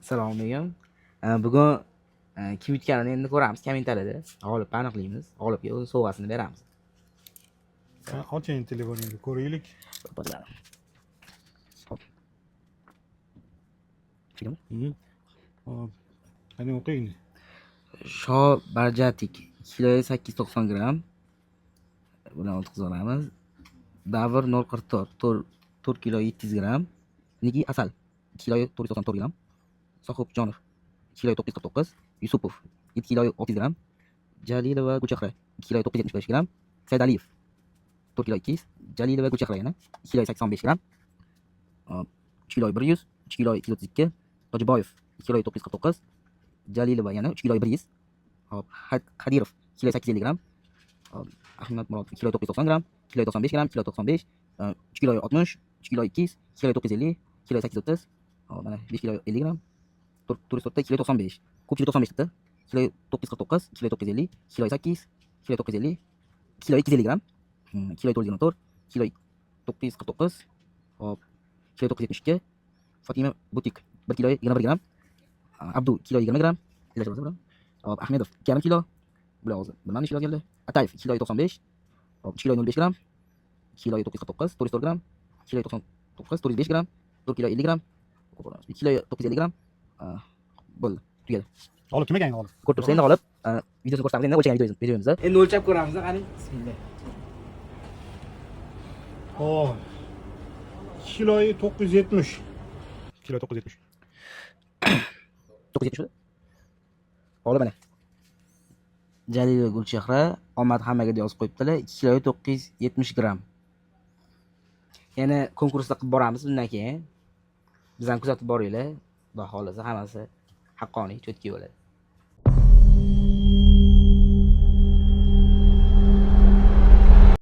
Assalomu alaykum. Bugun kim yutganini endi ko'ramiz kommentariyada. G'olibni aniqlaymiz. G'olibga o'z sovg'asini beramiz. Oching telefoningizni ko'raylik. Hop. Hop. Qani o'qing. Sho barjatik kilo 890 gram bilan o'tkazamiz. Davr 0,44 4 kilo 700 gram. Niki Asal kilo 494 gram. Sohibjonov kilo 949. Yusupov 7 kilo 600 gram. Jalilova Gulchehra kilo 975 gram. Saidaliyev 4 kilo 200. Jalilova Gulchehra yana 2 kilo 85 gram. 3 kilo 100, 3 kilo 232. Tojiboyev 2 kilo 949. Jalilova yana 3 kilo 100. Hop, Qadirov kilo 850 gram. Ahmad Murod 2 kilo 990 gram, 2 kilo 95 gram, 2 kilo 95, 3 kilo 60, 3 kilo 200, 2 kilo 950, 2 kilo 830. Hop, mana 5 kilo 50 gram. Turist 2 kilo 95. Ko'pchilik 95 debdi. 2 kilo 949, 2 kilo 950, 2 kilo 800, 2 kilo 950, 2 kilo 250 gram. 2 kilo 424, 2 kilo 949. Hop, 2 kilo 972. Fatima Butik 1 kilo 21 gram. Abdu kilo 20 gram. Hop, Ahmedov 2,5 kilo. Bular hozir bilmam necha kilo keldi. Atayev 2 kilo 95. Hop, 3 kilo 05 gram. 2 kilo 949, 404 gram. 2 kilo 99, 405 gram. 4 kilo 50 gram. 2 kilo 950 gram. Bo'ldi, tugadi. G'olib kim ekan g'olib? Ko'rib turibsiz endi g'olib. Videosini ko'rsatamiz endi o'lchagan videomizni. Endi o'lchab ko'ramiz, qani. Bismillah. Hop. 2 kilo 970. Kilo 970. 970. G'olib mana. Jalilova Gulchehra omad hammaga deb yozib qo'yibdilar. 2 kilo 970 gram. Yana konkursda qilib boramiz bundan keyin. Bizdan kuzatib boringlar. Xudo xolasa hammasi haqqoniy, cho'tki bo'ladi.